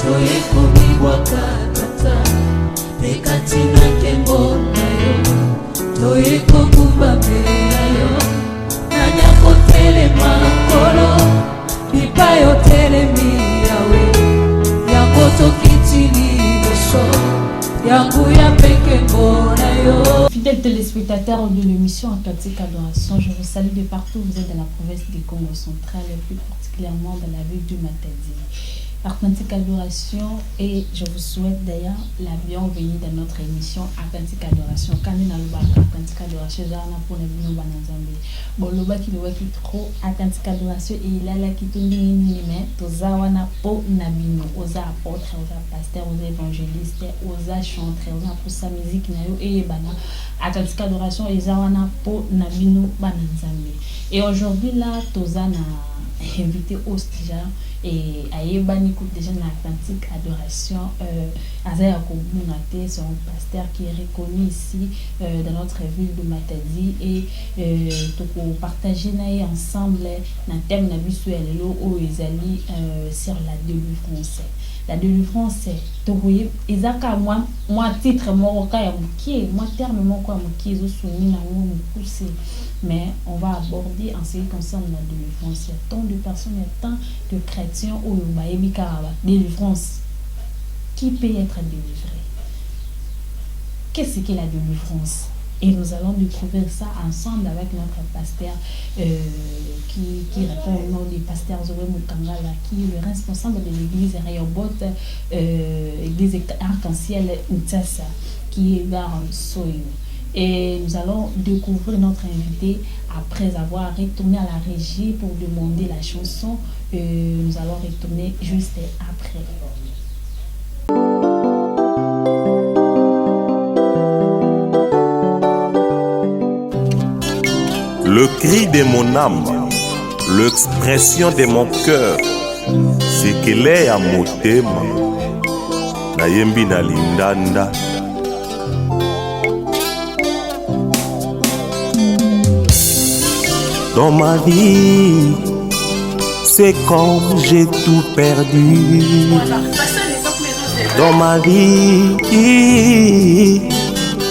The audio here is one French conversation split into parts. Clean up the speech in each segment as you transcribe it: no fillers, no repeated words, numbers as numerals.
toyekobibwaka tata pekatina nkembo na yo toyekokubamela yo nanya kotelema kolo bipai otelemi yawe yango tokitili boso yango ya peke mbona yo. Fidèles téléspectateurs de l'émission Akantika Adoration, je vous salue de partout. Vous êtes dans la province du Congo central et plus particulièrement dans la ville du Matadi. Akantika Adoration, et je vous souhaite d'ailleurs la bienvenue dans notre émission Akantika Adoration. Quand on a le bac Akantika Adoration, j'ai un pour les bino banazambi. Bon, le bac il est trop Akantika Adoration et il a la qui tourne mais tozawana po nabino, oza apôtre, oza pasteur, oza évangéliste, oza chanteur, oza pour sa musique na yo et bana Akantika Adoration et zawana po nabino banazambi. Et aujourd'hui là tozana invité host déjà et Aïebani écoute déjà dans l'Atlantique Adoration Azaya Kobunate, c'est un pasteur qui est reconnu ici dans notre ville de Matadi et pour partager ensemble dans thème na biso ya lelo o ezali sur la délivrance. La délivrance tokoye ezaka moi titre moko ya mukie moi terme moko ya mukie zo soni na mo mukuse. Mais on va aborder en ce qui concerne la délivrance. Il y a tant de personnes, il y a tant de chrétiens au délivrance. Qui peut être délivré? Qu'est-ce qu'est la délivrance? Et nous allons découvrir ça ensemble avec notre pasteur qui répond au nom du pasteur Zoé Mukangala, qui est le responsable de l'église Rayobot, église arc-en-ciel Utsasa, qui est vers Soyo. Et nous allons découvrir notre invité après avoir retourné à la régie pour demander la chanson. Nous allons retourner juste après. Le cri de mon âme, l'expression de mon cœur, c'est qu'elle est à motema, na yembi na lindanda. Dans ma vie, c'est comme j'ai tout perdu. Dans ma vie,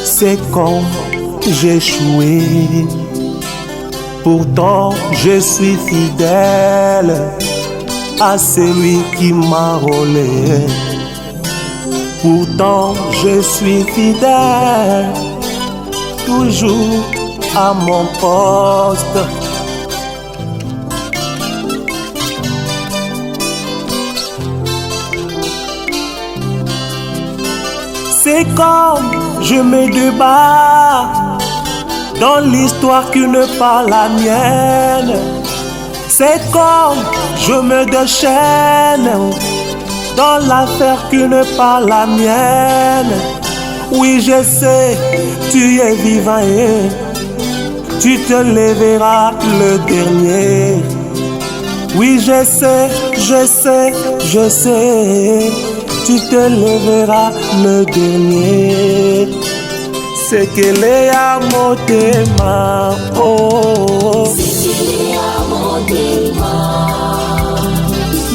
c'est comme j'ai échoué. Pourtant, je suis fidèle à celui qui m'a rôlé. Pourtant, je suis fidèle toujours à mon poste. C'est comme je me débat dans l'histoire qui n'est pas la mienne. C'est comme je me déchaîne dans l'affaire qui n'est pas la mienne. Oui, je sais, tu es vivant et tu te lèveras le dernier. Oui, je sais, tu te lèveras le dernier. C'est qu'elle est à motema, oh. C'est qu'elle est à motema.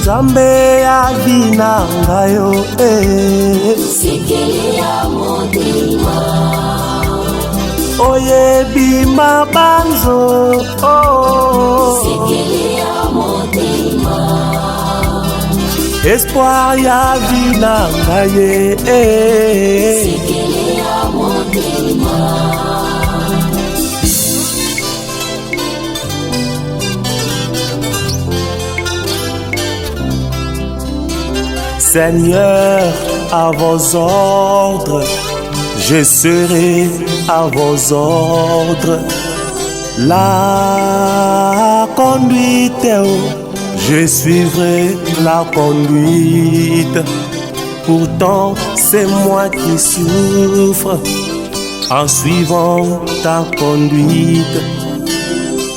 Zambe ya vinanga yo, eh. C'est qu'elle est à motema. Oye bima banzo, oh. C'est qu'elle est à motema. Espoir ya vinanga ye, eh. C'est qu'elle est à motema. Seigneur, à vos ordres, je serai à vos ordres. La conduite, je suivrai la conduite. Pourtant, c'est moi qui souffre en suivant ta conduite.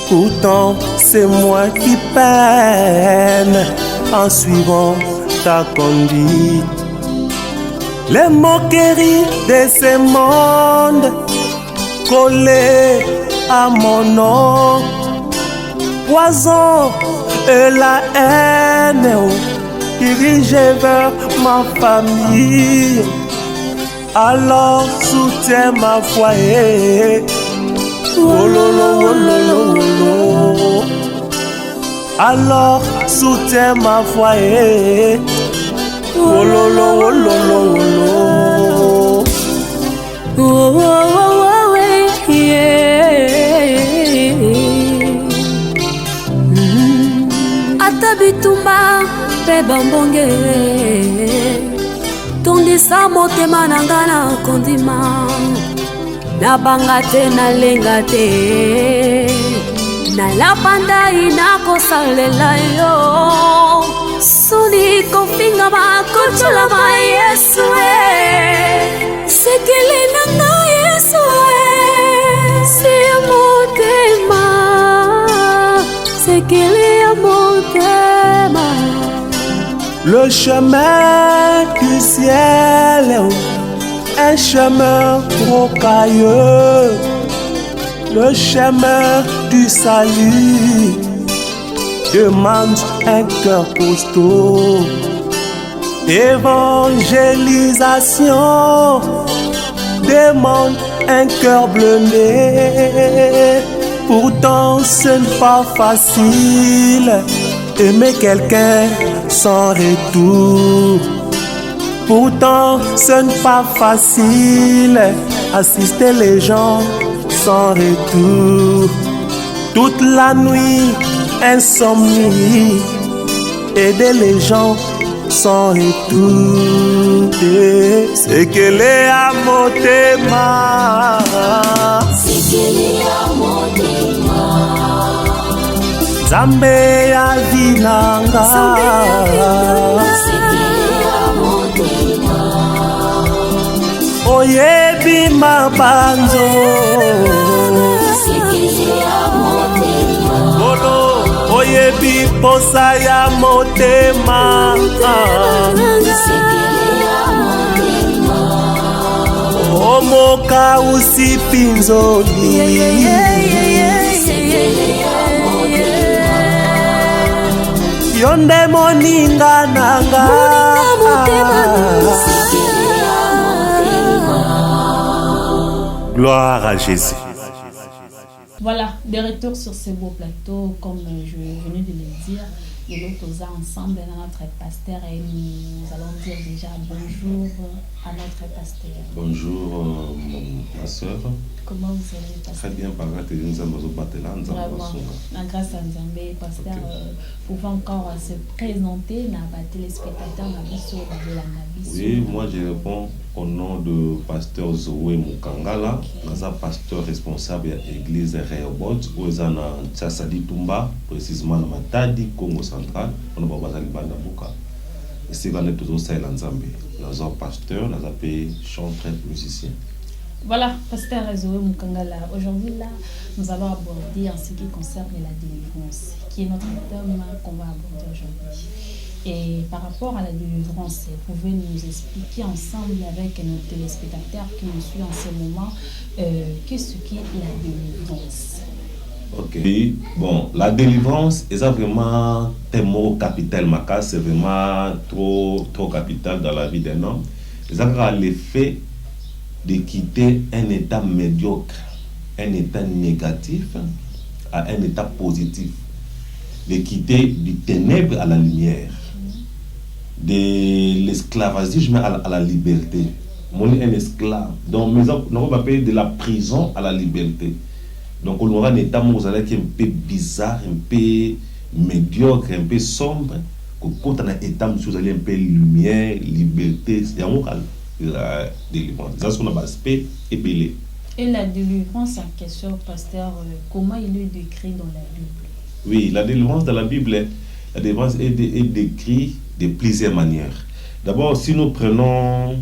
Pourtant, c'est moi qui peine en suivant ta conduite. Les moqueries de ce monde collées à mon nom, poison et la haine dirigé vers ma famille. Alors soutiens ma foi. Oh lolo, oh lolo, oh lolo. Alors soutiens ma foi. Oh lolo, oh lolo, oh lolo. Oh, oh, oh, oh, yeah. Ata bitumba pe bambonge tondisa motema na nga na kondima nabanga te nalenga te nalapandai nakosalela yo soni kofinga makocolama Yesu sekele na nga Yesu siya motema sekele ya motema. Le chemin du ciel, un chemin rocailleux, le chemin du salut demande un cœur costaud. Évangélisation demande un cœur blindé. Pourtant ce n'est pas facile aimer quelqu'un sans retour. Pourtant ce n'est pas facile assister les gens sans retour. Toute la nuit insomnie, aider les gens sans retour. C'est que les amotema, c'est que les amotema, Zambe ya vinanga, c'est que les amotema, oyebi mabanzo, c'est que les amotema, bolo oyebi posa ya motema, c'est que les amotema, omoka usipinzoli, c'est que les amotema, yonde moninga nanga, c'est que les amotema. Gloire à Jésus. Voilà, de retour sur ce beau plateau, comme je venais de le dire, et l'autre ensemble dans notre pasteur et nous allons dire déjà bonjour à notre pasteur. Bonjour ma soeur. Comment vous allez, pasteur? Très bien, par grâce de Dieu, nous avons la grâce à Nzambé, pasteur, pouvons encore se présenter dans les téléspectateurs de la Nabi. Oui, moi je réponds au nom de pasteur Zoé Mukangala, okay. Pasteur responsable de l'église Rehoboth, où ils sont à Tchassali Tumba, précisément à Matadi, Congo central, on va voir Banda Buka. Et c'est quand nous sommes en Zambie. Nous sommes pasteurs, nous sommes chanteur, musiciens. Voilà, pasteur Zoé Mukangala. Aujourd'hui, là, nous allons aborder en ce qui concerne la délivrance, qui est notre thème qu'on va aborder aujourd'hui. Et par rapport à la délivrance, vous pouvez nous expliquer ensemble avec nos téléspectateurs qui nous suivent en ce moment qu'est-ce qu'est la délivrance. Ok, bon, la délivrance est vraiment un mot capital, c'est vraiment trop capital dans la vie d'un homme. C'est l'effet de quitter un état médiocre, un état négatif à un état positif, de quitter du ténèbre à la lumière, de l'esclavagisme à la liberté. Mon est un esclave, donc on va payer de la prison à la liberté. Donc on aura un état qui est un peu bizarre, un peu médiocre, un peu sombre. Quand on a un état vous allez un peu lumière, liberté, c'est la délivrance. C'est ce qu'on a aspect épelé. Et la délivrance en question, pasteur, comment il est décrit dans la Bible? Oui, la délivrance dans la Bible, la délivrance est décrite de plusieurs manières. D'abord, si nous prenons,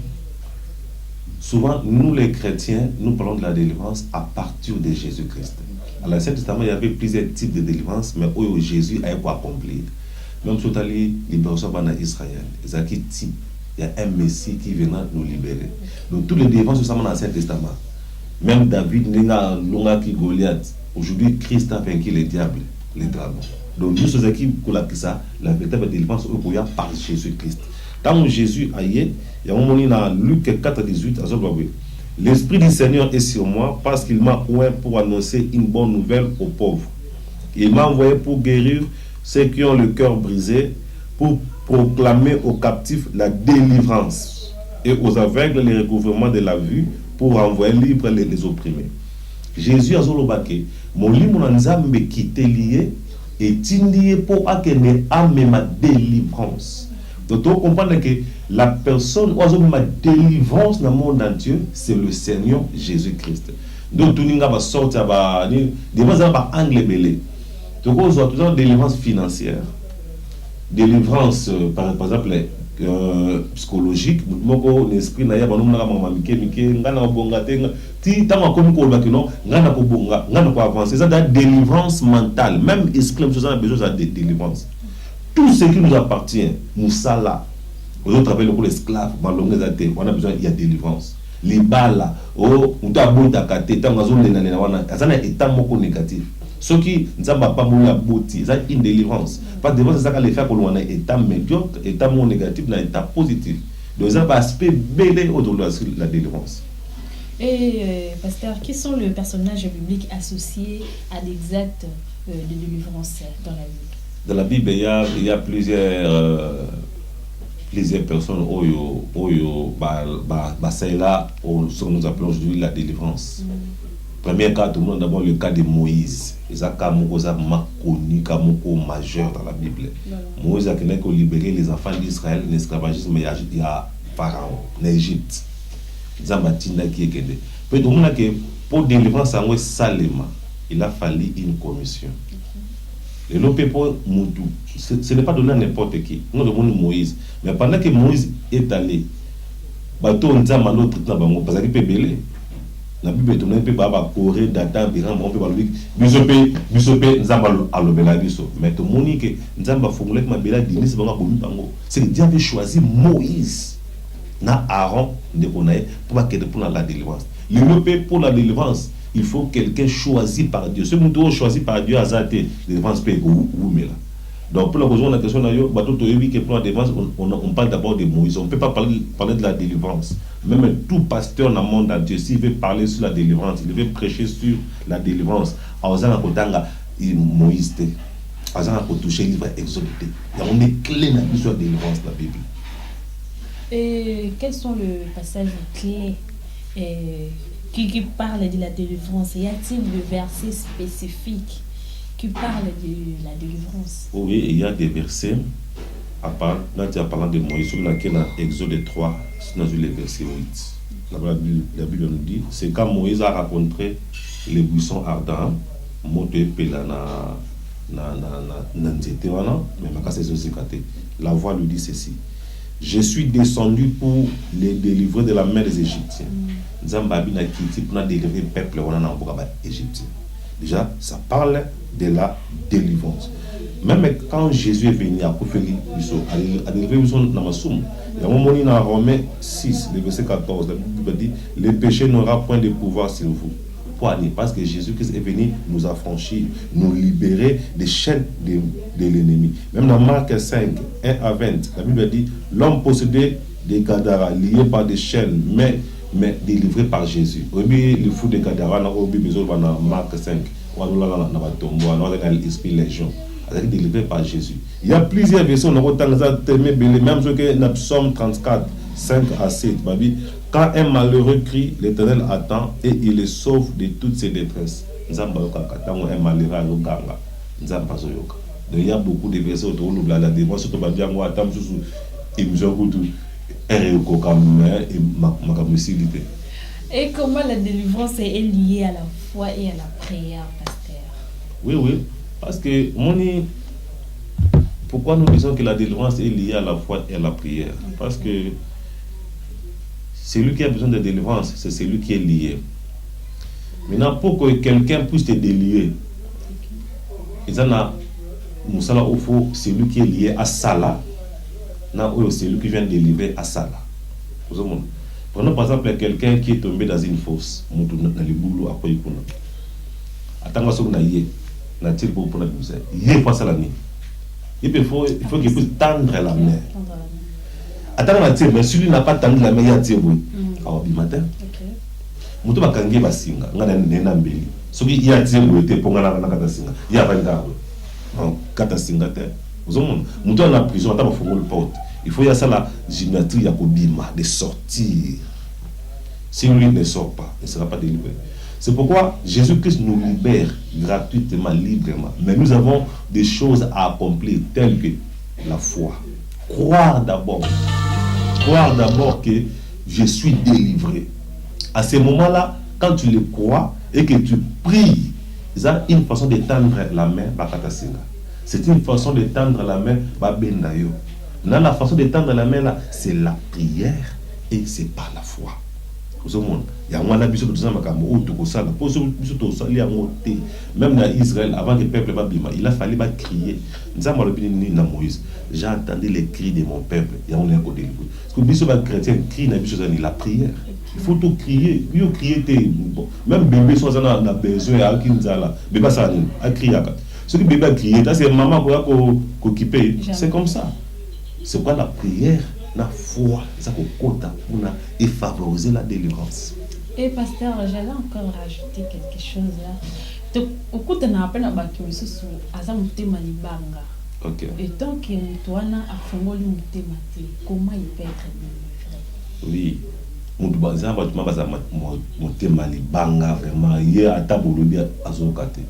souvent, nous les chrétiens, nous parlons de la délivrance à partir de Jésus-Christ. À l'Ancien Testament, il y avait plusieurs types de délivrance, mais où Jésus a quoi accomplir. Même sur la libération en Israël, il y a un Messie qui viendra nous libérer. Donc, tous les délivrances sont dans l'Ancien Testament. Même David, Longa qui Goliath, aujourd'hui, Christ a vaincu le diable. les dragons. Donc nous sommes qui ça, la véritable délivrance au par Jésus-Christ. Quand Jésus a eu, il y a un moment dans Luc 4:18, l'Esprit du Seigneur est sur moi parce qu'il m'a oint pour annoncer une bonne nouvelle aux pauvres. Il m'a envoyé pour guérir ceux qui ont le cœur brisé, pour proclamer aux captifs la délivrance et aux aveugles le recouvrement de la vue, pour envoyer libre les opprimés. Jésus a dit mon livre qui était lié et lié pour acquérir ma délivrance. Donc on comprend que la personne qui a ma délivrance dans le monde entier, c'est le Seigneur Jésus-Christ. Donc tout le monde va sortir des anglais belé. Donc on a toujours délivrance financière, délivrance par exemple psychologique, mon esprit n'a pas délivrance mentale, même esprit a besoin de délivrance. Tout ce qui nous appartient, nous ça là, aux autres appellent les esclaves, on a besoin de délivrance. Les balles, oh, on doit boire ta carte, tant qu'on a état négatif. Ce qui ne sont pas la beauté, c'est une délivrance. Pas de délivrance, c'est ça qui fait qu'on a un état médiocre, état négatif, un état positif. Donc, ça va aspect belé autour de la délivrance. Et, pasteur, quels sont les personnages bibliques associés à des actes de délivrance dans la Bible? Dans la Bible, il y a plusieurs personnes c'est là ce que nous appelons aujourd'hui la délivrance. Premier cas, tout le monde d'abord le cas de Moïse. C'est un cas connu, majeur dans la Bible. Moïse a libéré les enfants d'Israël de l'esclavagisme il y a Pharaon en Égypte. Pour délivrance en Salema, il a fallu une commission. Le ce n'est pas donné à n'importe qui. Nous demandons Moïse. Mais pendant que Moïse est allé, bateau on a malo tout na parce qu'il peut belé. La Bible tourne peut ba corée data biran on peut ba bisope nzamba alobela biso. Mais tout monde que nzamba formule que mabela dinis ba bomi bango. C'est que Dieu avait choisi Moïse na Aaron de Bonaï pour la délivrance. Le pour la délivrance, il faut quelqu'un choisi par Dieu. Ce qui choisi par Dieu a zaté délivrance peut ou mais là. Donc pour la raison de la question que pour la délivrance, on parle d'abord de Moïse. On ne peut pas parler de la délivrance. Même tout pasteur dans le monde entier, s'il veut parler sur la délivrance, il veut prêcher sur la délivrance. Moïse, pour toucher le livre Exode. Il y a des clés sur la délivrance de la Bible. Et quels sont les passages clés qui parlent de la délivrance? Y a-t-il des versets spécifiques qui parlent de la délivrance? Oui, il y a des versets. À part, là, tu as parlé de Moïse, sur laquelle dans Exode 3, c'est dans le verset 8. La Bible nous dit, c'est quand Moïse a rencontré les buissons ardents, la voix lui dit ceci: je suis descendu pour les délivrer de la main des Égyptiens. Zambabi n'a quitté pour délivrer le peuple égyptien. Déjà, ça parle de la délivrance. Même quand Jésus est venu à délivrer dans ma somme, il y a un moment dans Romains 6, le verset 14, la Bible dit: le péché n'aura point de pouvoir sur vous. Parce que Jésus-Christ est venu nous affranchir, nous libérer des chaînes de l'ennemi. Même dans Marc 5, 1 à 20, la Bible dit: l'homme possédait des Gadara liés par des chaînes, mais délivrés par Jésus. Le fou de Gadara, dans Marc 5, on a l'esprit légion, délivré par Jésus. Il y a plusieurs versions, même ce que dans Psaume 34, 5 à 7, quand un malheureux crie, l'Éternel attend et il le sauve de toutes ses détresses. Il y a beaucoup de versets autour de la délivrance, surtout et comment la délivrance est liée à la foi et à la prière, pasteur? Oui, parce que pourquoi nous disons que la délivrance est liée à la foi et à la prière? Parce que celui qui a besoin de délivrance, c'est celui qui est lié. Maintenant, pour que quelqu'un puisse te délier, c'est celui qui est lié à Salah. C'est lui qui vient de délivrer à Salah. Prenons par exemple quelqu'un qui est tombé dans une fosse. nature pour la misère. Il est pas ça la nuit. Il faut qu'il puisse tendre la main. Attends la tire, mais celui n'a pas tendu la main, il y a tiré. Alors du matin. Mutu bakangi basinga, ngana nena mbeli. Soki il y a tiré ou était pour ngana na kata singa. Il y a 20 ans. Non, kata singa te. Vous avez mutu en prison, attends faut le porte. Il faut y a ça la gymnastique yakobima de sortir. Si lui ne sort pas, il ne sera pas délivré. C'est pourquoi Jésus-Christ nous libère gratuitement, librement. Mais nous avons des choses à accomplir telles que la foi. Croire d'abord que je suis délivré. À ce moment-là, quand tu le crois et que tu pries, c'est une façon de tendre la main, c'est une façon de tendre la main, dans la façon de tendre la main là, c'est la prière et c'est pas la foi. Même dans Israël, avant que le peuple va bima, il a fallu crier. J'ai entendu les cris de mon peuple. Parce que les chrétiens crient la prière. Il faut tout crier. Même bébé sont dans besoin à Kinzala. Bébé ça a crié. Ce que bébé a crié, c'est maman qui a occupé. C'est comme ça. C'est quoi la prière? La foi, ça pour favoriser la délivrance. Et pasteur, j'allais encore rajouter quelque chose là. Au coup de l'appel à Bakiosu, Azamutema Libanga. Ok. Et donc, Moutoana a formulé Moutemati. Comment il peut être délivré? Oui. Moutouma Libanga, vraiment, il y a un tableau de Azokate.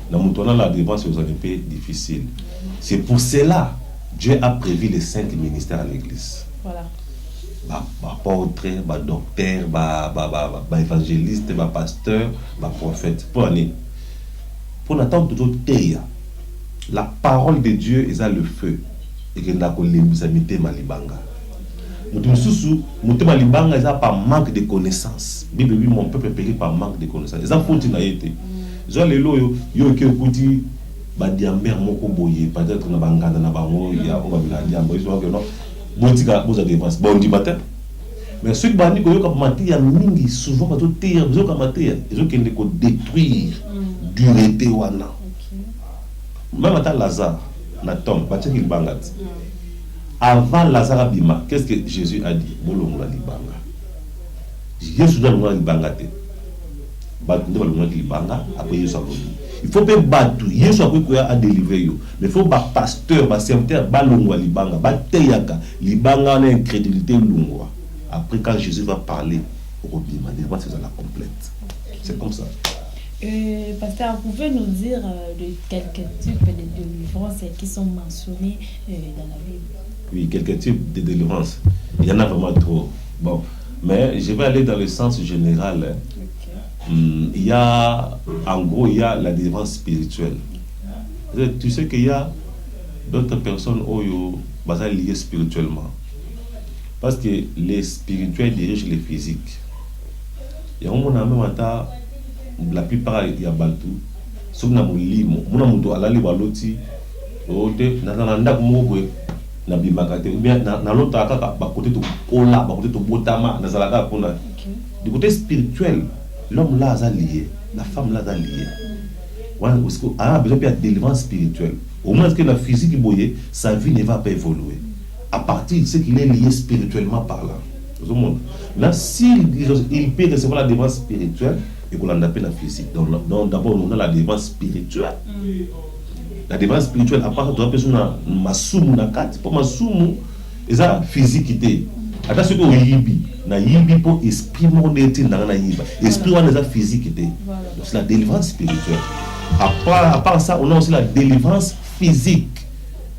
Dans Moutouna, la délivrance est un peu difficile. C'est pour cela Dieu a prévu les 5 ministères à l'église. Voilà. Apôtre, docteur, évangéliste, pasteur, prophète. Pour n'attendre toujours la parole de Dieu est le feu. Et que n'a pas les malibanga. Mouté malibanga est par manque de connaissances. Bible dit mon peuple est péri par manque de connaissances. Ils ont foutu naïté. Ils ont les lots, ils ont écouté. Badiamber moko boye peut-être na bangana na bango ya on va bien diambo ils ont que non botika boza dépense bon du matin mais ceux qui bandi ko yoka matin ya mingi souvent quand tout terre ils ont ka matin ils ont qu'elle ko détruire dureté wana même à Lazare na tombe batia qu'il bangat avant Lazare abima qu'est-ce que Jésus a dit bolongo la libanga Jésus doit le libangate batu ndeba le libanga après Yesu a il faut pas battre, il faut à délivrer. Mais il faut pas pasteur, pas serviteur, pas longwa libanga, pas teyaka, libanga na incrédulité longwa. Après quand Jésus va parler, au bima, c'est la complète. C'est comme ça. Pasteur, vous pouvez nous dire de quelques types de délivrances qui sont mentionnés dans la Bible? Oui, quelques types de délivrances. Il y en a vraiment trop. Bon, mais je vais aller dans le sens général. Il y a, en gros, il y a la délivrance spirituelle. Tu sais qu'il y a d'autres personnes qui sont liées spirituellement. Parce que les spirituels dirigent les physiques. Il y a un moment, la plupart, il y a Baltou. Sauf que il y a des baloti, na bimakate ou bien na l'autre à côté de Ola, à côté de Botama, na Zalaka Pona. Du côté spirituel, l'homme là a lié, la femme là a lié. Parce qu'on a besoin de délivrance spirituelle. Au moins que la physique boye, sa vie ne va pas évoluer. À partir de ce qu'il est lié spirituellement parlant. Là, s'il peut recevoir la délivrance spirituelle, et qu'on en appelle la physique. Donc d'abord, on a la délivrance spirituelle. La délivrance spirituelle, à part de la personne, masumu na kati, pour masumu, et ça physiquité. Attends, ce que yibi, na yibi pour esprit mondial, na yiba. Esprit on a physiquité. Donc c'est la délivrance spirituelle. À part ça, on a aussi la délivrance physique.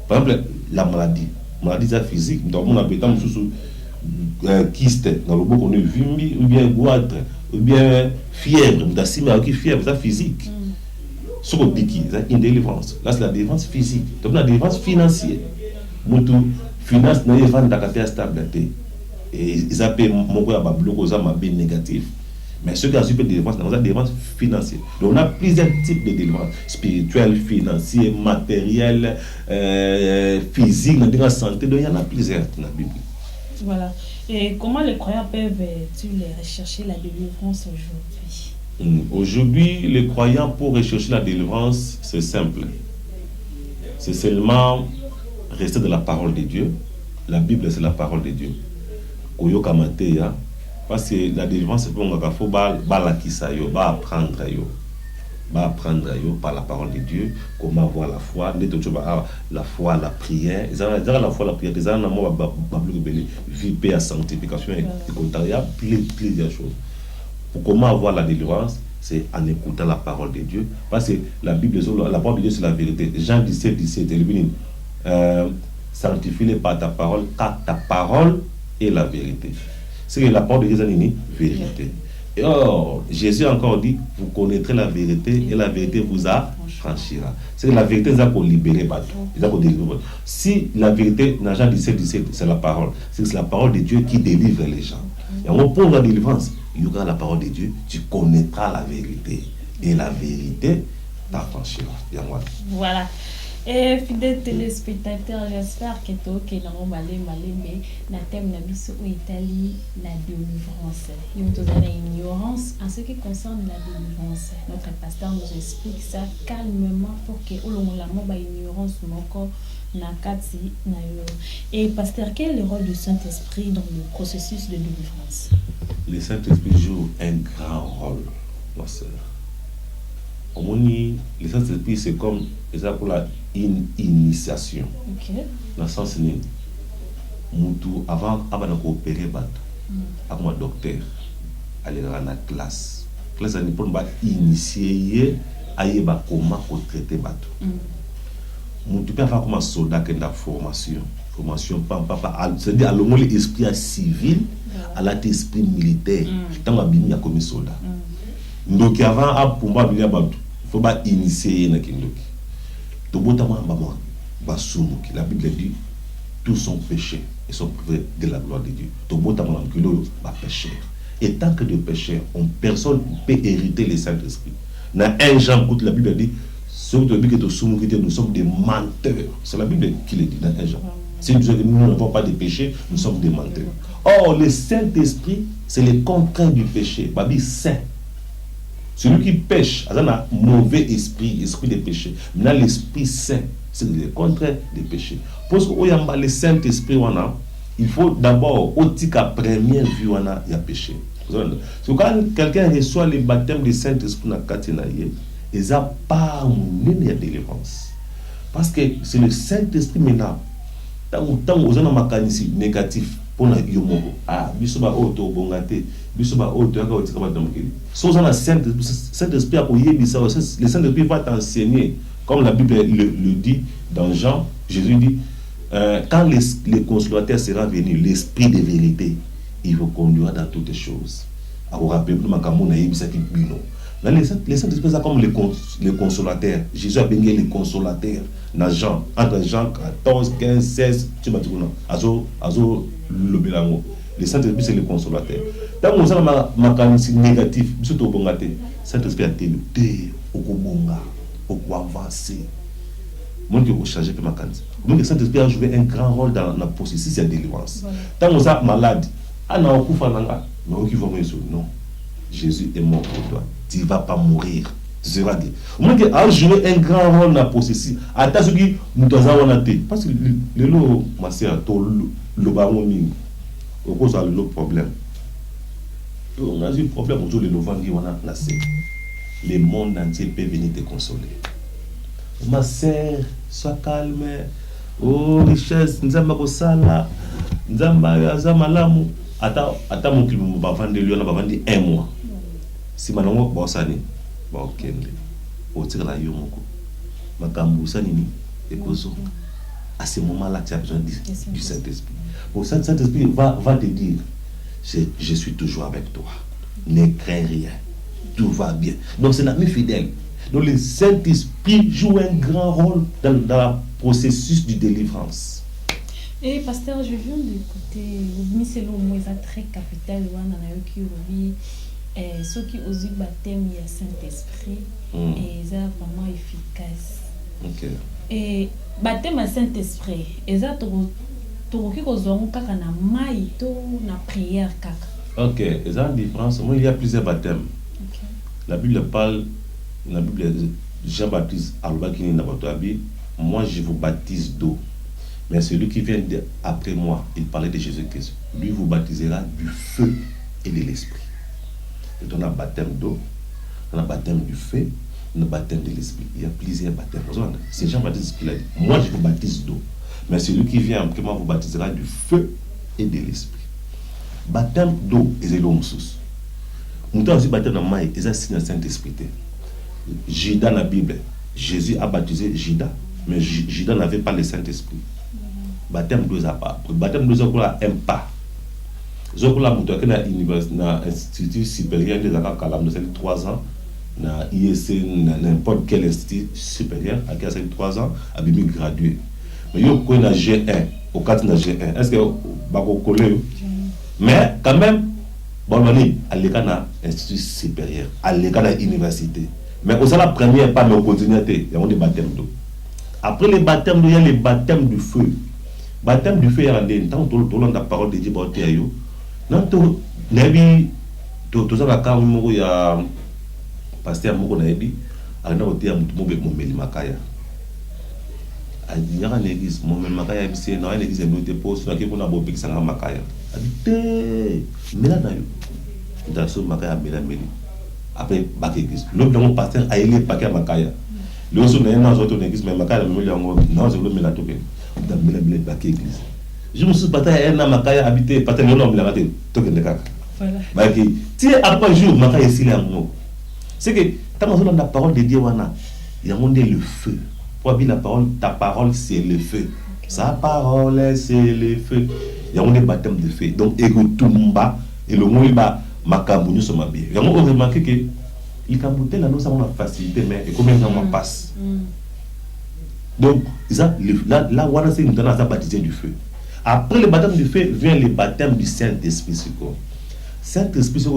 Par exemple, la maladie. Maladie c'est physique. Donc on a besoin de kyste dans le beau qu'on est vimbi ou bien goitre ou bien fièvre. D'assimiler qui fièvre, c'est physique. Ce qu'on dit c'est une délivrance. Là, c'est la délivrance physique. Donc, la délivrance financière. Moutou, finance, n'a pas de stabilité. Et ils appellent mon gars à bloquer ça, ma négatif. Mais ceux qui ont super délivrance, c'est la délivrance financière. Donc, on a plusieurs types de délivrance spirituelle, financière, matérielle, physique, dans la santé. Donc, il y en a plusieurs dans la Bible. Voilà. Et comment les croyants peuvent-ils rechercher la délivrance aujourd'hui? Aujourd'hui, les croyants, pour rechercher la délivrance, c'est simple. C'est seulement rester dans la parole de Dieu. La Bible, c'est la parole de Dieu. Koyoka mateya, parce que la délivrance, c'est pour qu'il faut apprendre par la parole de Dieu, comment avoir la foi, la foi, la prière, la foi, la prière, vie, paix, sanctification, et il y a plusieurs choses. Pour comment avoir la délivrance, c'est en écoutant la parole de Dieu, parce que la Bible, la parole de Dieu, c'est la vérité. Jean 17, 17, sanctifie-les par ta parole, car ta parole est la vérité. C'est que la parole de Dieu est une vérité. Et or, Jésus a encore dit, vous connaîtrez la vérité et la vérité vous affranchira. C'est que la vérité, c'est pour libérer. Si la vérité, dans Jean 17, 17, c'est la parole. C'est la parole de Dieu qui délivre les gens. Et on pour la délivrance, il y aura la parole de Dieu, tu connaîtras la vérité. Et la vérité t'affranchira. Voilà. Et fidèles téléspectateurs, j'espère que tout est dans malé mais na thème na biso au Italie la délivrance. Il y a une ignorance en ce qui concerne la délivrance. Notre pasteur nous explique ça calmement pour que au long la mot ba ignorance encore na kati na yo. Et pasteur, quel est le rôle du Saint-Esprit dans le processus de délivrance? Le Saint-Esprit joue un grand rôle, ma sœur. Le Saint-Esprit, c'est comme pour la initiation. Dans le sens où, avant de coopérer, avant le docteur, aller dans la classe. La classe, c'est pour initier comment traiter. Tu peux faire comme un soldat qui a une formation. C'est-à-dire, à l'esprit civil, à l'esprit militaire. Tant que tu as comme soldat. Donc, avant, il faut initier na kindoki. La Bible dit tous sont péchés et sont privés de la gloire de Dieu. Pécheur. Et tant que de pécheurs, personne ne peut hériter le Saint-Esprit. Dans 1 Jean, la Bible dit nous sommes des menteurs. C'est la Bible qui le dit dans 1 Jean. Si nous n'avons pas de péché, nous sommes des menteurs. Or, le Saint-Esprit, c'est le contraire du péché. Babi saint. Celui qui pêche, a un mauvais esprit, esprit de péché. Maintenant, l'esprit saint, c'est le contraire du péché. Parce que le Saint-Esprit, il faut d'abord, au tika première vue, il y a péché. Quand quelqu'un reçoit le baptême du Saint-Esprit, il n'y a pas de délivrance. Parce que c'est le Saint-Esprit maintenant. Tant que vous avez un négatif, pour la bisoba auto bongate bisoba auto yaka otika ba damkeli so ça na Saint-Esprit a koyé bisa le Saint-Esprit va t'enseigner comme la Bible le dit dans Jean. Jésus dit quand le consolateur sera venu, l'esprit de vérité, il vous conduira dans toutes choses. A vous rappeler makambo na yebisa ki bino. Le Saint-Esprit c'est comme le consolateur. Jésus a béni le consolateur dans Jean, entre Jean 14, 15, 16, tu vas dire azo le belango. Le Saint-Esprit c'est le consolateur. Tant que vous avez un négatif, surtout au le Saint-Esprit a été au bonga, au avancer. Moi qui vais changer ma canne. Donc le Saint-Esprit a joué un grand rôle dans la processus de délivrance. Tant que vous êtes malade, non. Jésus est mort pour toi. Tu ne vas pas mourir. Tu seras dit. Moi qui a joué un grand rôle dans la processus. Attends ce qui nous avons été. Parce que le lot, ma sœur, le baron au cause de nos problèmes. On a eu un problème autour de l'ovangile, on a placé. Le monde entier peut venir te consoler. Ma sœur, sois calme. Oh, richesse, nzamba kosala, nzamba azamalamu. Ata mon clip va vendre lui, on va vendre 1 mois. Si manongo bosani, ba okende. O tira la yomoko. Makambu sanini ekozo. À ce moment-là, tu as besoin du Saint-Esprit. Pour ça, le Saint-Esprit va te dire, je suis toujours avec toi. Ne crains rien. Tout va bien. Donc, c'est l'ami fidèle. Donc, le Saint-Esprit joue un grand rôle dans le processus de délivrance. Et pasteur, je viens d'écouter, mais c'est le mot très capital, ceux qui osent baptême, il y a Saint-Esprit, et c'est vraiment efficace. Ok. Et baptême à Saint-Esprit, et ça, tu as na prière. Ok, et ça, une différence. Moi, il y a plusieurs baptêmes. Okay. La Bible parle, la Bible, Jean-Baptiste Alobakini Nabatoabi, moi je vous baptise d'eau. Mais celui qui vient après moi, il parlait de Jésus-Christ. Lui vous baptisera du feu et de l'esprit. Et on a baptême d'eau, on a baptême du feu, on a baptême de l'esprit. Il y a plusieurs baptêmes. C'est Jean-Baptiste qui l'a dit. Moi je vous baptise d'eau. Mais celui qui vient après moi vous baptisera du feu et de l'esprit. Baptême d'eau, et l'eau sous. Nous avons aussi baptême de maïs, et c'est signe du Saint-Esprit. Judas dans la Bible, Jésus a baptisé Judas, mais Judas n'avait pas le Saint-Esprit. Baptême d'eau, baptême d'eau, c'est un pas. Je crois que dans l'Institut supérieur des Arabes, c'est 3 ans. Dans IEC, n'importe quel institut supérieur, à qui a 3 ans, a bien gradué. Mais il y a un G1, au 4 de G1. Est-ce que vous avez collé? Mais quand même, bon, à l'école de l'Institut supérieur, à l'école de l'université. Mais au sein de la première pas, mais au continuité, il y a des baptêmes d'eau. Après les baptêmes d'eau, il y a les baptêmes du feu. Baptême du feu, il y a des temps, tout le long de la parole de Dieu, non, tout ça, il y a pasteur Moko Naebi, il y a un Makaya. Il y a une église, Makaya, il y a une église, il y a une église, il y a une église, il y a une Makaya. Mais là, il y a une Makaya, après, il y a un pasteur, il y a un paquet Makaya. Le aussi, il y a une église, mais Makaya, il y a une église. Je me suis battu à un Makaya habité, pas de nom, il a raté, token de caca. Voilà. Si après jour, Makaya est là, c'est que, quand on a la parole de Dieu, il y a le feu. Pour dire la parole, ta parole, c'est le feu. Sa parole, c'est le feu. Il y a un baptême de feu. Donc, Ego Tumba, et le mot, il va Makambouni sur ma vie. Il y a un remarqué que, il y a un nous avons la facilité, mais combien de temps passe. Donc, là, c'est une tendance à baptiser du feu. Après le baptême du feu, vient le baptême du Saint-Esprit. Saint-Esprit, c'est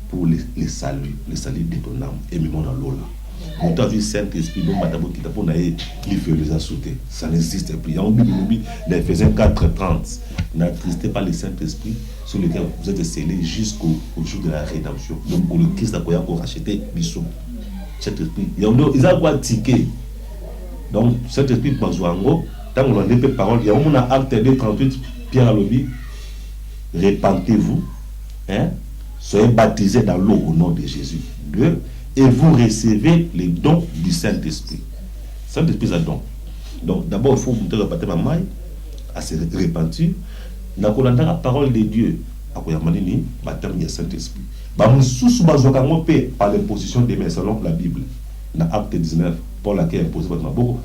pour le salut de ton âme et même dans l'eau là. Nous avons vu Saint-Esprit, il fait les assouter. Ça n'existe plus. En Bible, dans Ephésiens 4:30, n'attristez pas le Saint-Esprit sur lequel vous êtes scellés jusqu'au jour de la rédemption. Donc, pour le Christ, pour racheter Bissou. Saint-Esprit, ils ont quoi ticket. Donc, Saint-Esprit, tant qu'on a des paroles, il y a un acte 2:38, Pierre a lobby, répentez-vous, soyez baptisés dans l'eau au nom de Jésus. 2, et vous recevez les dons du Saint-Esprit. Saint-Esprit, c'est un don. Donc, d'abord, il faut monter le baptême à maille, à se repentir. Dans la parole de Dieu, à quoi il y a baptême du Saint-Esprit. Par l'imposition des mains selon la Bible. Dans Acte 19, Paul a imposé votre main, beaucoup,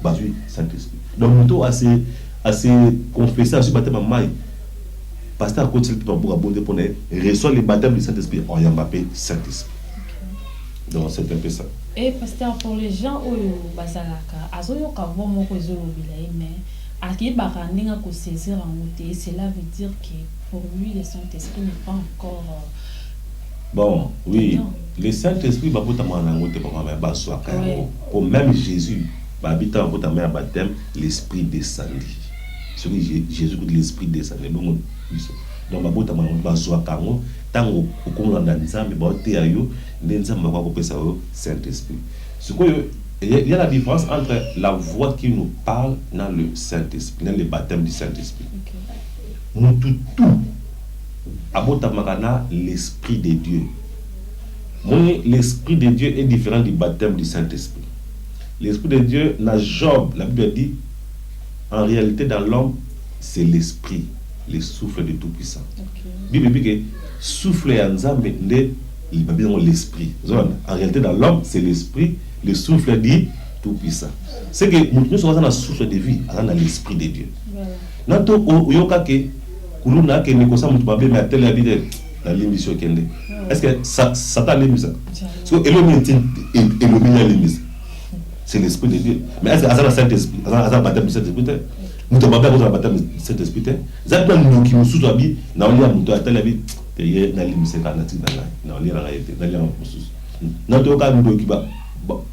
Saint-Esprit. Donc, nous avons assez confessé à ce baptême à maille. Pasteur, quand il reçoit le baptême du Saint-Esprit, on y a appelé Saint-Esprit. Donc, c'est un peu ça. Et pasteur, pour les gens qui ont saisir en route, cela veut dire que pour lui, le Saint-Esprit n'est pas encore. Bon, oui, le Saint-Esprit va pour même Jésus, habitant en baptême, l'Esprit descendit. Celui Jésus, l'Esprit descendit. Donc, tant au cours de Saint-Esprit. Il y a la différence entre la voix qui nous parle dans le Saint-Esprit, dans le baptême du Saint-Esprit. Nous tout l'Esprit de Dieu. L'Esprit de Dieu est différent du baptême du Saint-Esprit. L'Esprit de Dieu, dans Job, la Bible dit, en réalité dans l'homme, c'est l'Esprit, le souffle de Tout-Puissant. La Bible dit que souffle et ensemble, il va bien l'Esprit. En réalité dans l'homme, c'est l'Esprit, le souffle dit Tout-Puissant. C'est que nous sommes dans le souffle de vie, dans l'Esprit de Dieu. Est-ce que ça t'a l'émission? C'est l'Esprit de Dieu. Mais est-ce que ça Saint-Esprit, ça baptême du Saint-Esprit? Nous avons pas besoin de baptême du Saint-Esprit. Ça peut nous qui nous sous-habillent, dans le monde, à tel avis, il y a une limite dans la réalité, dans le monde. Dans le cas où nous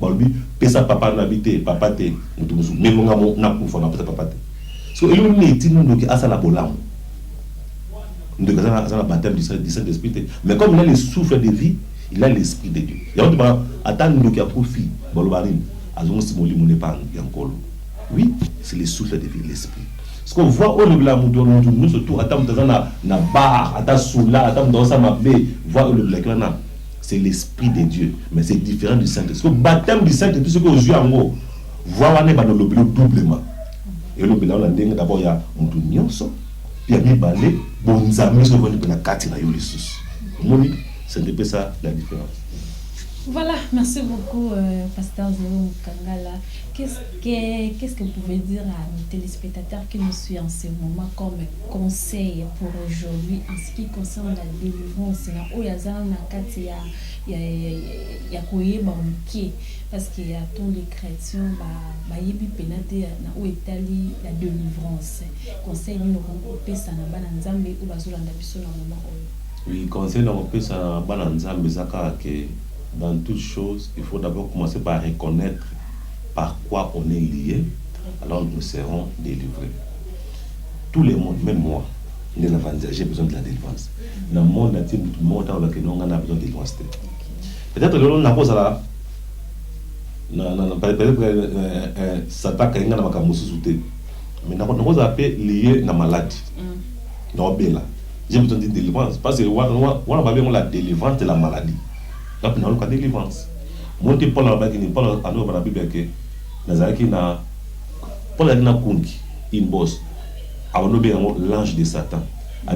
avons pesa papa n'habité, papa te, mais mon amour n'a pas papa te. So, il y a une étude qui a ça la bolam. Nous devons avoir le baptême du Saint-Esprit. Mais comme il a le souffle de vie, il a l'Esprit de Dieu. Il y a un attendre qu'il y a profit. Oui, c'est le souffle de vie, l'Esprit. Ce qu'on voit au niveau de la nous surtout, c'est l'Esprit de Dieu. Mais c'est différent du Saint-Esprit. Le baptême du Saint-Esprit, ce que je vois en haut, voir doublement. Et le bilan, d'abord, il y a un tout nyonso, puis il y a mis balai, bon, nous avons mis sur la carte, c'est un peu ça la différence. Voilà, merci beaucoup, Pasteur Zéro Mukangala. Qu'est-ce que vous pouvez dire à nos téléspectateurs qui nous suivent en ce moment comme conseil pour aujourd'hui en ce qui concerne la délivrance? Parce qu'il y a tous les chrétiens, la délivrance. Conseil nous regrouper ça dans la Nzambe ou bazula ndabiso na moment. Oui, conseil nous regrouper ça dans la Nzambe zaka que dans toutes choses, il faut d'abord commencer par reconnaître par quoi on est lié, alors nous serons délivrés. Tout le monde, même moi, j'ai besoin de la délivrance. Dans le monde entier, tout le monde a besoin de délivrance. Peut-être que l'on a posé là, peut-être Satan a une makamoussouté, mais nous avons appelé lié à la maladie. J'ai besoin de délivrance parce que on a besoin de la délivrance de la maladie. Là, nous avons la délivrance. Moi, je parle dans la Bible que Paul a dit que il bosse. L'ange de Satan. Mais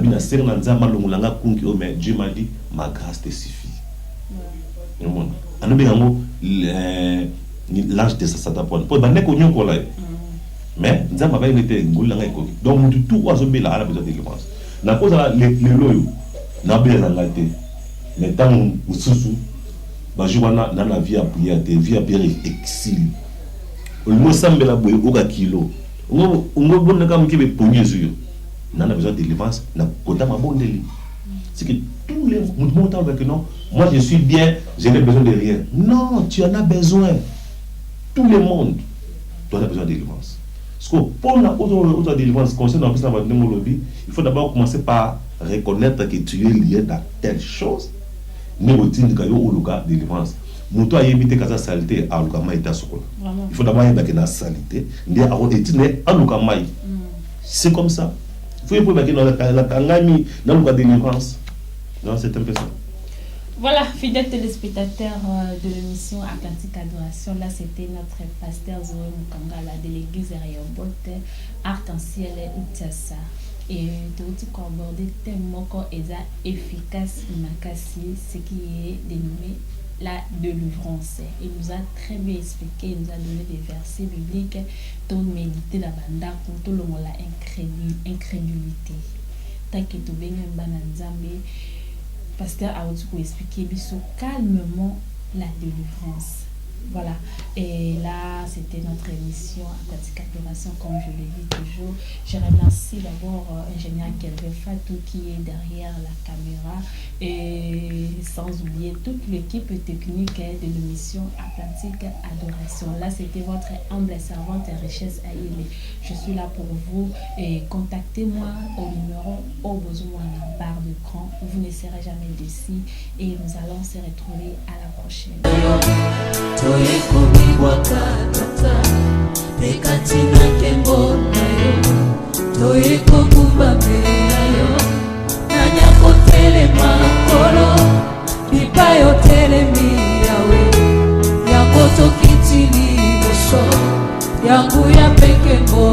Dieu m'a dit, ma grâce te suffit. L'ange de Satan. Mais nous avons été donc tout a besoin de délivrance. La cause les loyaux n'a besoin de mais tant que sous dans la vie à prier, vie à prier exil. Le mot semble la boue au kilo. On a besoin de délivrance, c'est que tous les mouvements avec non, moi je suis bien, je n'ai besoin de rien. Non, tu en as besoin. Tout le monde doit avoir besoin de délivrance. Parce que pour la autre délivrance, concernant il faut d'abord commencer par reconnaître que tu es lié à telle chose. Il faut d'abord y la saleté. C'est comme ça. Il faut y avoir la délivrance. C'est un peu ça. Voilà, fidèles téléspectateurs de l'émission Atlantique Adoration, là c'était notre pasteur Zoé Mukangala de l'église Rehoboth, Arc-en-Ciel et Utiasa. Et tout ce qu'on aborde thème efficace, ce qui est dénommé la délivrance. Il nous a très bien expliqué, il nous a donné des versets bibliques pour méditer la banda pour tout le monde la incrédulité. Tant que tu viennes en Bananzambe, pasteur a expliqué calmement la délivrance. Voilà, et là c'était notre émission Atlantique Adoration, comme je le dis toujours. Je remercie d'abord ingénieur Kelvin Fatou qui est derrière la caméra et sans oublier toute l'équipe technique de l'émission Atlantique Adoration. Là c'était votre humble servante Richesse Aïlé. Je suis là pour vous et contactez-moi au numéro au besoin à la barre d'écran. Vous ne serez jamais déçus et nous allons se retrouver à la prochaine. Yangu ya peke mo